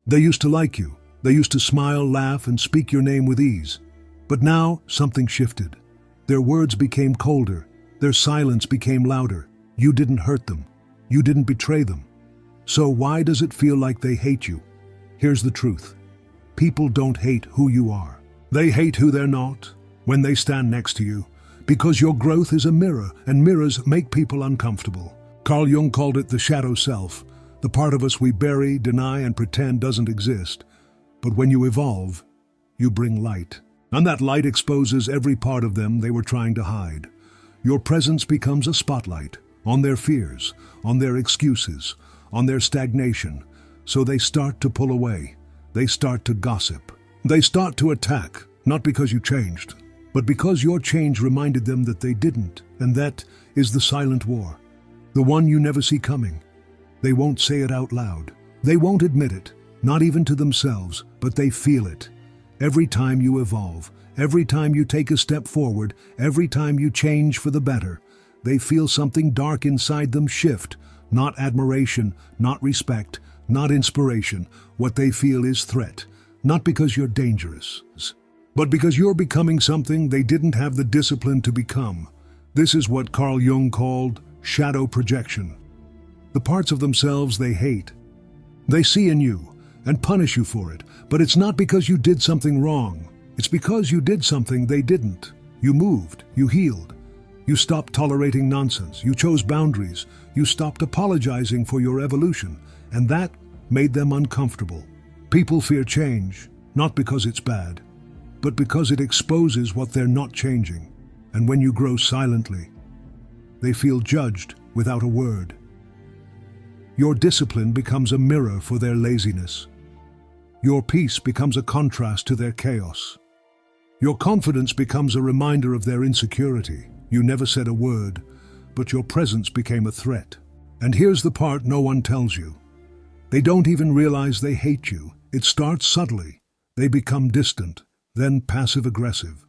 They used to like you. They used to smile, laugh, and speak your name with ease. But now something shifted. Their words became colder. Their silence became louder. You didn't hurt them. You didn't betray them. So why does it feel like they hate you? Here's the truth. People don't hate who you are. They hate who they're not when they stand next to you, because your growth is a mirror, and mirrors make people uncomfortable. Carl Jung called it the shadow self, the part of us we bury, deny, and pretend doesn't exist. But when you evolve, you bring light. And that light exposes every part of them they were trying to hide. Your presence becomes a spotlight on their fears, on their excuses, on their stagnation. So they start to pull away. They start to gossip. They start to attack, not because you changed, but because your change reminded them that they didn't. And that is the silent war, the one you never see coming. They won't say it out loud. They won't admit it, not even to themselves, but they feel it. Every time you evolve, every time you take a step forward, every time you change for the better, they feel something dark inside them shift. Not admiration, not respect, not inspiration. What they feel is threat. Not because you're dangerous, but because you're becoming something they didn't have the discipline to become. This is what Carl Jung called shadow projection. The parts of themselves they hate, they see in you and punish you for it. But it's not because you did something wrong. It's because you did something they didn't. You moved, you healed. You stopped tolerating nonsense. You chose boundaries. You stopped apologizing for your evolution. And that made them uncomfortable. People fear change, not because it's bad, but because it exposes what they're not changing. And when you grow silently, they feel judged without a word. Your discipline becomes a mirror for their laziness. Your peace becomes a contrast to their chaos. Your confidence becomes a reminder of their insecurity. You never said a word, but your presence became a threat. And here's the part no one tells you. They don't even realize they hate you. It starts subtly. They become distant, then passive-aggressive.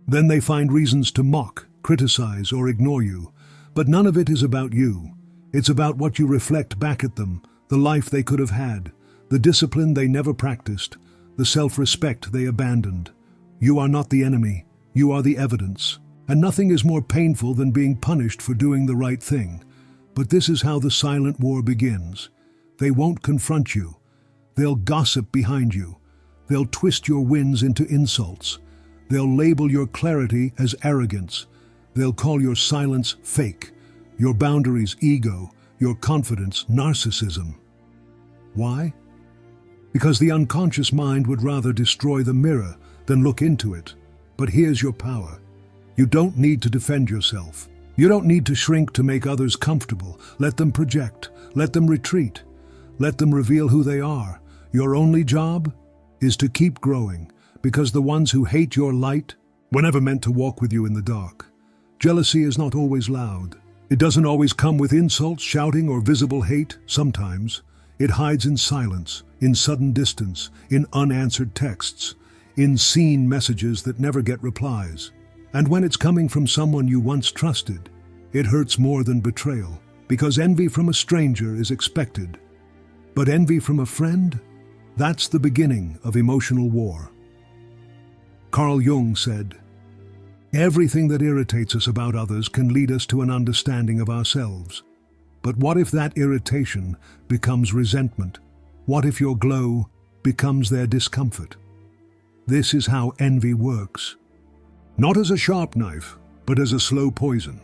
Then they find reasons to mock, criticize, or ignore you. But none of it is about you. It's about what you reflect back at them, the life they could have had, the discipline they never practiced, the self-respect they abandoned. You are not the enemy. You are the evidence. And nothing is more painful than being punished for doing the right thing. But this is how the silent war begins. They won't confront you. They'll gossip behind you. They'll twist your wins into insults. They'll label your clarity as arrogance. They'll call your silence fake, your boundaries ego, your confidence narcissism. Why? Because the unconscious mind would rather destroy the mirror than look into it. But here's your power. You don't need to defend yourself. You don't need to shrink to make others comfortable. Let them project. Let them retreat. Let them reveal who they are. Your only job is to keep growing, because the ones who hate your light were never meant to walk with you in the dark. Jealousy is not always loud. It doesn't always come with insults, shouting, or visible hate. Sometimes it hides in silence, in sudden distance, in unanswered texts, in seen messages that never get replies. And when it's coming from someone you once trusted, it hurts more than betrayal, because envy from a stranger is expected. But envy from a friend? That's the beginning of emotional war. Carl Jung said, "Everything that irritates us about others can lead us to an understanding of ourselves. But what if that irritation becomes resentment? What if your glow becomes their discomfort?" This is how envy works. Not as a sharp knife, but as a slow poison.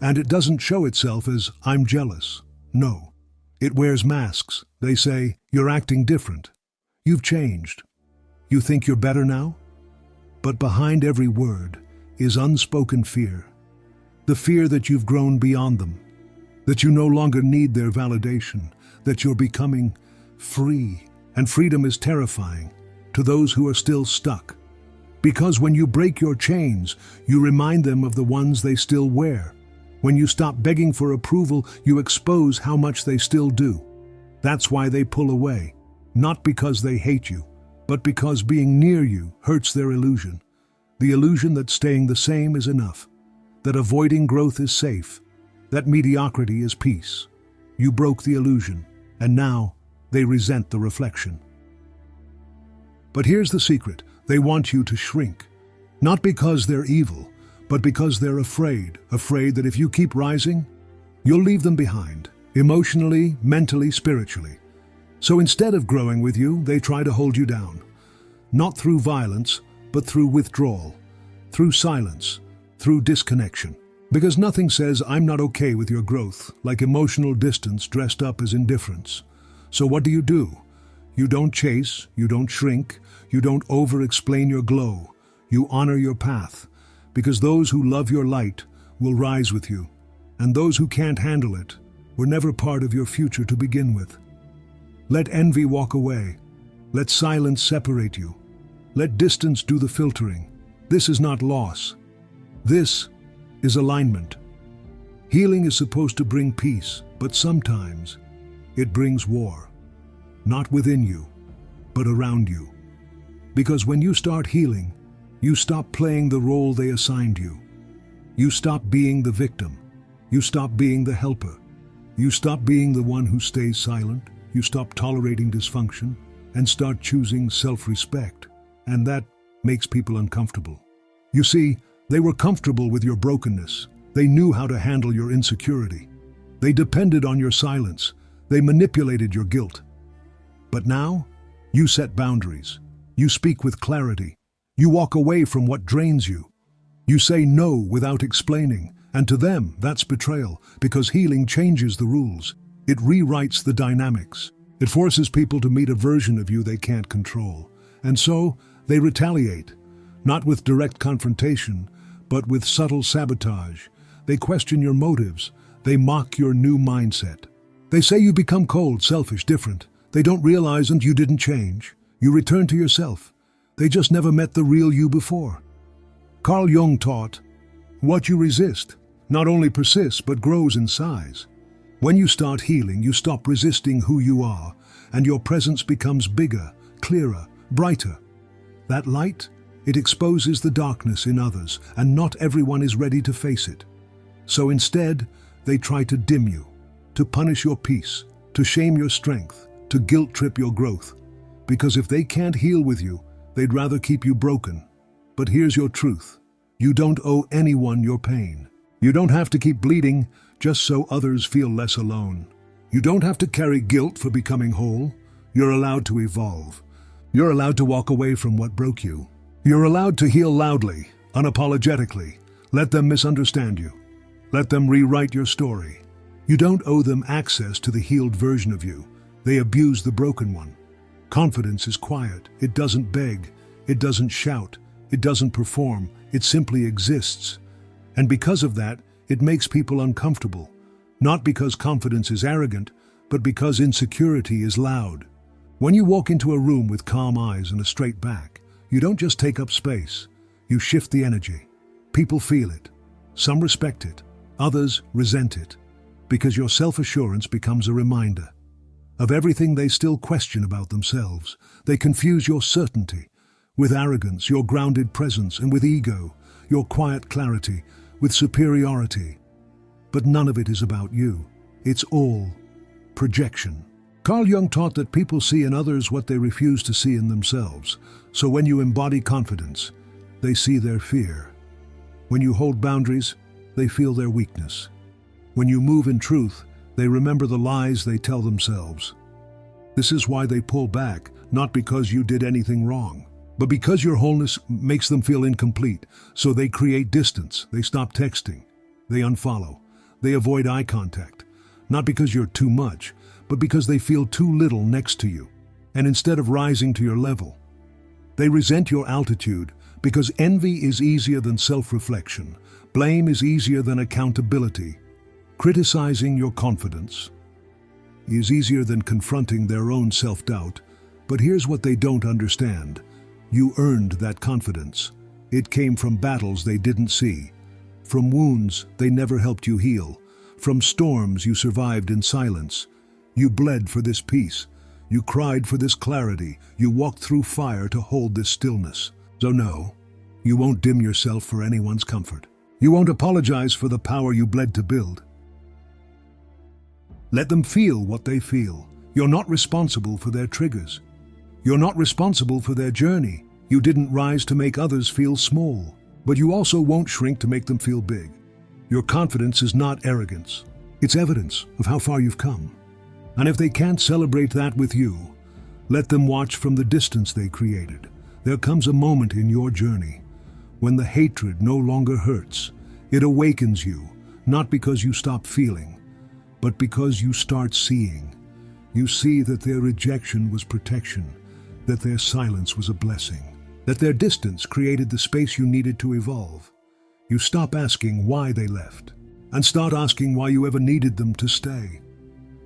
And it doesn't show itself as, "I'm jealous." No. It wears masks. They say, "You're acting different. You've changed. You think you're better now?" But behind every word is unspoken fear. The fear that you've grown beyond them, that you no longer need their validation, that you're becoming free. And freedom is terrifying to those who are still stuck. Because when you break your chains, you remind them of the ones they still wear. When you stop begging for approval, you expose how much they still do. That's why they pull away, not because they hate you, but because being near you hurts their illusion. The illusion that staying the same is enough, that avoiding growth is safe, that mediocrity is peace. You broke the illusion, and now They resent the reflection. But here's the secret. They want you to shrink. Not because they're evil, but because they're afraid that if you keep rising, you'll leave them behind, emotionally, mentally, spiritually. So instead of growing with you, they try to hold you down. Not through violence, but through withdrawal, through silence, through disconnection. Because nothing says, "I'm not okay with your growth," like emotional distance dressed up as indifference. So what do? You don't chase, you don't shrink, you don't over-explain your glow. You honor your path, because those who love your light will rise with you, and those who can't handle it were never part of your future to begin with. Let envy walk away. Let silence separate you. Let distance do the filtering. This is not loss. This is alignment. Healing is supposed to bring peace, but sometimes it brings war. Not within you, but around you. Because when you start healing, you stop playing the role they assigned you. You stop being the victim. You stop being the helper. You stop being the one who stays silent. You stop tolerating dysfunction and start choosing self-respect. And that makes people uncomfortable. You see, they were comfortable with your brokenness. They knew how to handle your insecurity. They depended on your silence. They manipulated your guilt. But now, you set boundaries. You speak with clarity. You walk away from what drains you. You say no without explaining. And to them, that's betrayal, because healing changes the rules. It rewrites the dynamics. It forces people to meet a version of you they can't control. And so, they retaliate. Not with direct confrontation, but with subtle sabotage. They question your motives. They mock your new mindset. They say you become cold, selfish, different. They don't realize that you didn't change. You return to yourself. They just never met the real you before. Carl Jung taught, what you resist not only persists but grows in size. When you start healing, you stop resisting who you are, and your presence becomes bigger, clearer, brighter. That light, it exposes the darkness in others, and not everyone is ready to face it. So instead, they try to dim you, to punish your peace, to shame your strength, to guilt-trip your growth. Because if they can't heal with you, they'd rather keep you broken. But here's your truth. You don't owe anyone your pain. You don't have to keep bleeding just so others feel less alone. You don't have to carry guilt for becoming whole. You're allowed to evolve. You're allowed to walk away from what broke you. You're allowed to heal loudly, unapologetically. Let them misunderstand you. Let them rewrite your story. You don't owe them access to the healed version of you. They abuse the broken one. Confidence is quiet. It doesn't beg. It doesn't shout. It doesn't perform. It simply exists. And because of that, it makes people uncomfortable. Not because confidence is arrogant, but because insecurity is loud. When you walk into a room with calm eyes and a straight back, you don't just take up space. You shift the energy. People feel it. Some respect it. Others resent it. Because your self-assurance becomes a reminder of everything they still question about themselves. They confuse your certainty with arrogance, your grounded presence, and with ego, your quiet clarity, with superiority. But none of it is about you. It's all projection. Carl Jung taught that people see in others what they refuse to see in themselves. So when you embody confidence, they see their fear. When you hold boundaries, they feel their weakness. When you move in truth, they remember the lies they tell themselves. This is why they pull back, not because you did anything wrong, but because your wholeness makes them feel incomplete. So they create distance. They stop texting. They unfollow. They avoid eye contact. Not because you're too much, but because they feel too little next to you. And instead of rising to your level, they resent your altitude, because envy is easier than self-reflection. Blame is easier than accountability. Criticizing your confidence is easier than confronting their own self-doubt. But here's what they don't understand. You earned that confidence. It came from battles they didn't see, from wounds they never helped you heal, from storms you survived in silence. You bled for this peace. You cried for this clarity. You walked through fire to hold this stillness. So no, you won't dim yourself for anyone's comfort. You won't apologize for the power you bled to build. Let them feel what they feel. You're not responsible for their triggers. You're not responsible for their journey. You didn't rise to make others feel small, but you also won't shrink to make them feel big. Your confidence is not arrogance. It's evidence of how far you've come. And if they can't celebrate that with you, let them watch from the distance they created. There comes a moment in your journey when the hatred no longer hurts. It awakens you, not because you stop feeling, but because you start seeing. You see that their rejection was protection, that their silence was a blessing, that their distance created the space you needed to evolve. You stop asking why they left, and start asking why you ever needed them to stay.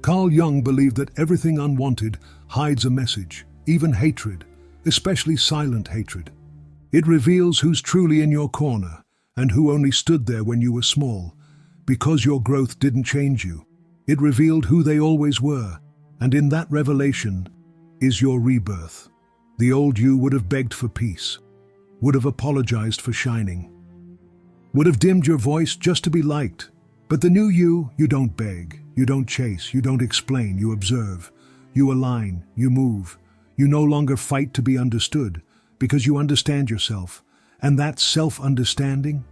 Carl Jung believed that everything unwanted hides a message, even hatred, especially silent hatred. It reveals who's truly in your corner and who only stood there when you were small, because your growth didn't change you. It revealed who they always were, and in that revelation is your rebirth. The old you would have begged for peace, would have apologized for shining, would have dimmed your voice just to be liked. But the new you don't beg, you don't chase, you don't explain, you observe, you align, you move. You no longer fight to be understood, because you understand yourself. And that self-understanding,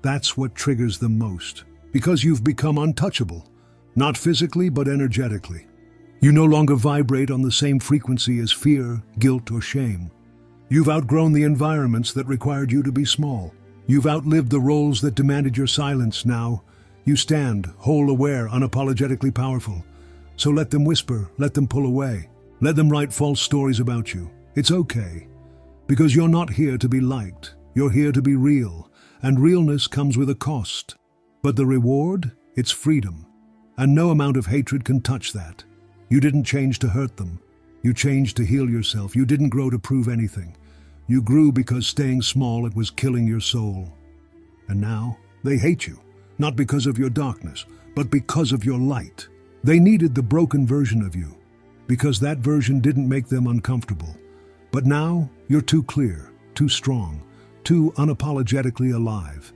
that's what triggers them most. Because you've become untouchable, not physically but energetically. You no longer vibrate on the same frequency as fear, guilt, or shame. You've outgrown the environments that required you to be small. You've outlived the roles that demanded your silence. Now, you stand, whole, aware, unapologetically powerful. So let them whisper, let them pull away. Let them write false stories about you. It's okay, because you're not here to be liked. You're here to be real, and realness comes with a cost. But the reward, it's freedom, and no amount of hatred can touch that. You didn't change to hurt them. You changed to heal yourself. You didn't grow to prove anything. You grew because staying small, it was killing your soul. And now, they hate you, not because of your darkness, but because of your light. They needed the broken version of you, because that version didn't make them uncomfortable. But now, you're too clear, too strong, too unapologetically alive.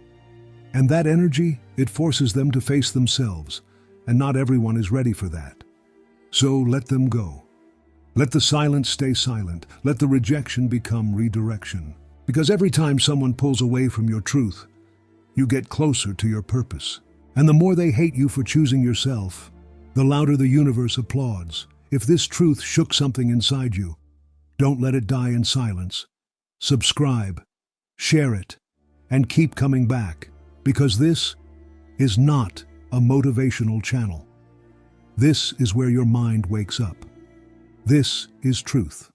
And that energy, it forces them to face themselves, and not everyone is ready for that. So let them go. Let the silence stay silent. Let the rejection become redirection. Because every time someone pulls away from your truth, you get closer to your purpose. And the more they hate you for choosing yourself, the louder the universe applauds. If this truth shook something inside you, don't let it die in silence. Subscribe, share it, and keep coming back, because this is not a motivational channel. This is where your mind wakes up. This is truth.